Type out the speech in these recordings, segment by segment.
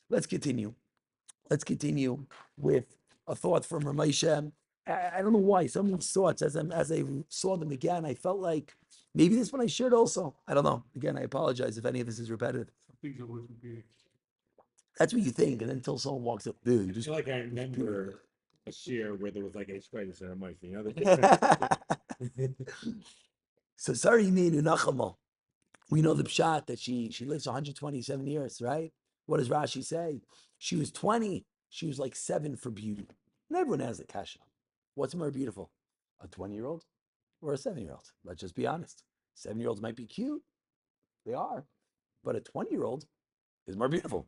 Let's continue. Let's continue with a thought from Ramesha. I don't know why. Some of these thoughts, as I saw them again, I felt like maybe this one I shared also. I don't know. Again, I apologize if any of this is repetitive. Things are worth repeating. That's what you think, and then until someone walks up, dude, I just feel like I remember a share where there was like a spider and my thing. so sorry, Ninu Nachamo. We know the pshat that she lives 127 years, right? What does Rashi say? She was 20. She was like 7 for beauty. And everyone has the kasha. What's more beautiful? A 20-year-old or a 7-year-old? Let's just be honest. 7-year-olds might be cute. They are. But a 20-year-old is more beautiful.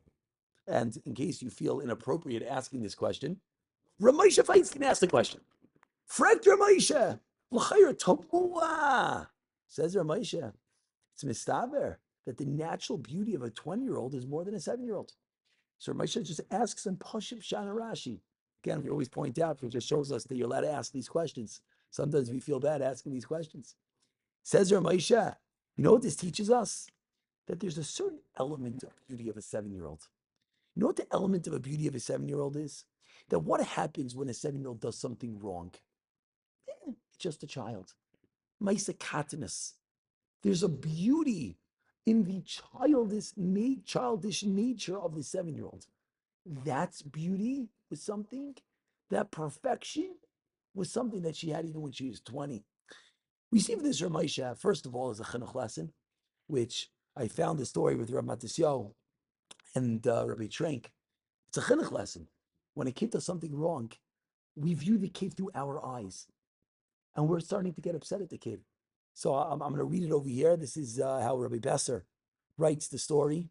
And in case you feel inappropriate asking this question, Ramesha Feinstein asked the question. Fregt Ramesha. L'chayra Topua. Says Ramesha. It's mistaber that the natural beauty of a 20-year-old is more than a 7-year-old. So Ramesha just asks in Pashim Shana Rashi. Again, we always point out, because it just shows us that you're allowed to ask these questions. Sometimes we feel bad asking these questions. Says Ramesha, you know what this teaches us? That there's a certain element of beauty of a 7-year-old. You know what the element of a beauty of a 7-year-old is? That what happens when a 7-year-old does something wrong? It's just a child. Maisa katanis. There's a beauty in the childish nature of the 7-year-old. That's beauty was something, that perfection was something that she had even when she was 20. We see this Ramesha, first of all, as a chinuch lesson, which I found the story with Rav Matisyahu and Rabbi Trank. It's a chinuch lesson. When a kid does something wrong, we view the kid through our eyes, and we're starting to get upset at the kid. So I'm going to read it over here. This is how Rabbi Besser writes the story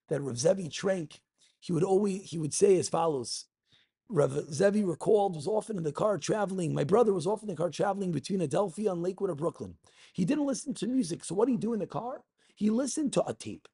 that Rav Zevi Trank, he would say as follows. Rav Zevi recalled was often in the car traveling. My brother was often in the car traveling between Adelphia and Lakewood or Brooklyn. He didn't listen to music. So what did he do in the car? He listened to a tape.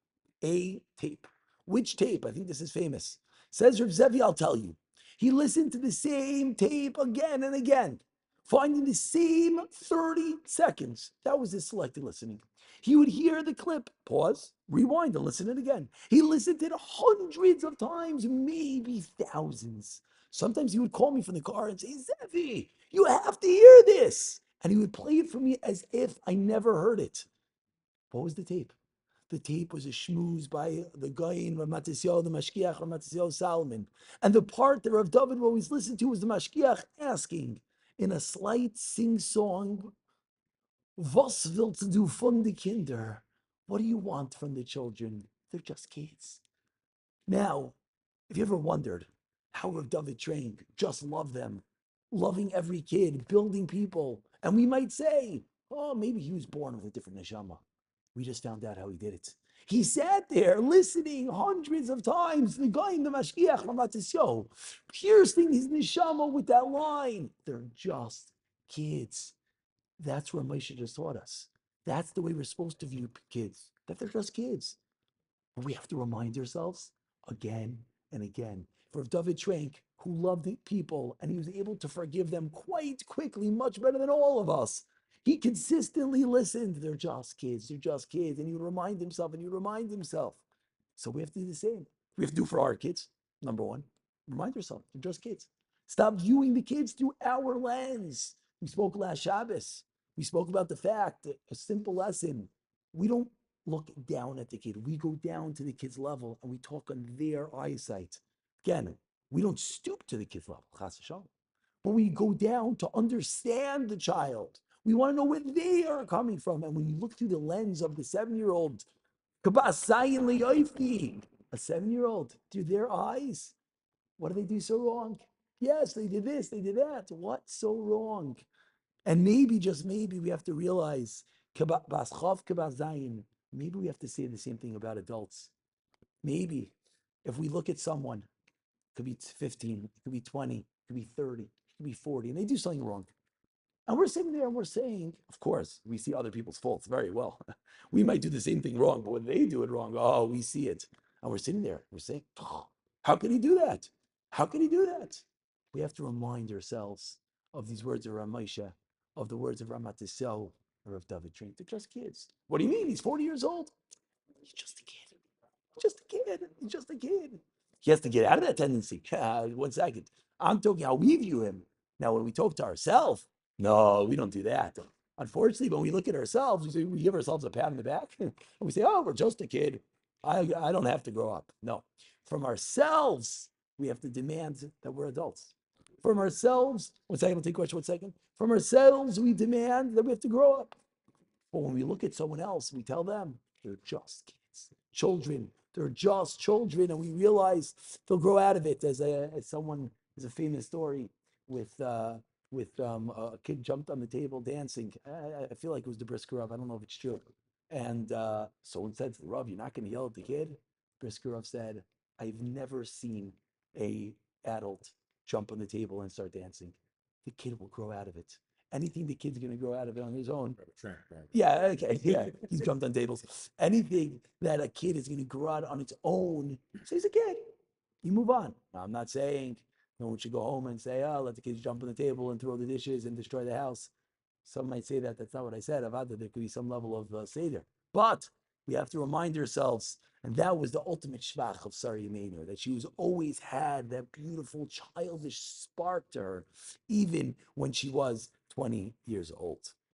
A tape. Which tape? I think this is famous. Says Rav Zevi, I'll tell you. He listened to the same tape again and again, finding the same 30 seconds. That was his selected listening. He would hear the clip, pause, rewind, and listen to it again. He listened to it hundreds of times, maybe thousands. Sometimes he would call me from the car and say, Zevi, you have to hear this. And he would play it for me as if I never heard it. What was the tape? The tape was a shmooze by the guy in Rav Matisyahu, the Mashkiach, Rav Matisyahu Salomon. And the part that Rav David would always listen to was the Mashkiach asking in a slight sing-song, Was willst du von die Kinder? What do you want from the children? They're just kids. Now, if you ever wondered how Rav David trained, just love them, loving every kid, building people, and we might say, oh, maybe he was born with a different neshama. We just found out how he did it. He sat there listening hundreds of times. The guy in the Mashkiach Ramatisyo, piercing his neshama with that line. They're just kids. That's what Moshe just taught us. That's the way we're supposed to view kids. That they're just kids. But we have to remind ourselves again and again. For David Trank, who loved people and he was able to forgive them quite quickly, much better than all of us, he consistently listened. They're just kids. They're just kids. And he would remind himself and he would remind himself. So we have to do the same. We have to do for our kids. Number one, remind yourself, they're just kids. Stop viewing the kids through our lens. We spoke last Shabbos. We spoke about the fact that a simple lesson. We don't look down at the kid. We go down to the kid's level and we talk on their eyesight. Again, we don't stoop to the kid's level, chas v'shalom, but we go down to understand the child. We want to know where they are coming from. And when you look through the lens of the 7-year-old, a 7-year-old, through their eyes, what did they do so wrong? Yes, they did this, they did that. What's so wrong? And maybe, just maybe, we have to realize, maybe we have to say the same thing about adults. Maybe if we look at someone, it could be 15, it could be 20, it could be 30, it could be 40, and they do something wrong. And we're sitting there and we're saying, of course, we see other people's faults very well. We might do the same thing wrong, but when they do it wrong, oh, we see it. And we're sitting there, we're saying, oh, how can he do that? How can he do that? We have to remind ourselves of these words of Ramesha, of the words of Ramatisel or of David Trink. They're just kids. What do you mean? He's 40 years old. He's just a kid. Just a kid. He's just a kid. He has to get out of that tendency. 1 second. I'm talking how we view him. Now, when we talk to ourselves, no, we don't do that. Unfortunately, when we look at ourselves, we give ourselves a pat on the back and we say, oh, we're just a kid. I don't have to grow up. No. From ourselves, we have to demand that we're adults. From ourselves, 1 second, I'll take a question, 1 second. From ourselves, we demand that we have to grow up. But when we look at someone else, we tell them they're just kids, children. They're just children, and we realize they'll grow out of it. As someone, there's a famous story with a kid jumped on the table dancing. I feel like it was the Brisker Rav. I don't know if it's true. And someone said to the Rav, "You're not going to yell at the kid." Brisker Rav said, "I've never seen a adult jump on the table and start dancing. The kid will grow out of it. Anything the kid's going to grow out of it on his own." Yeah, okay, yeah. He's jumped on tables. Anything that a kid is going to grow out on its own, so he's a kid. You move on. Now, I'm not saying no one should go home and say, oh, let the kids jump on the table and throw the dishes and destroy the house. Some might say that. That's not what I said. Avada, there could be some level of seder. But we have to remind ourselves, and that was the ultimate shvach of Sarah Yemeinu, that she was always had that beautiful childish spark to her, even when she was 20 years old.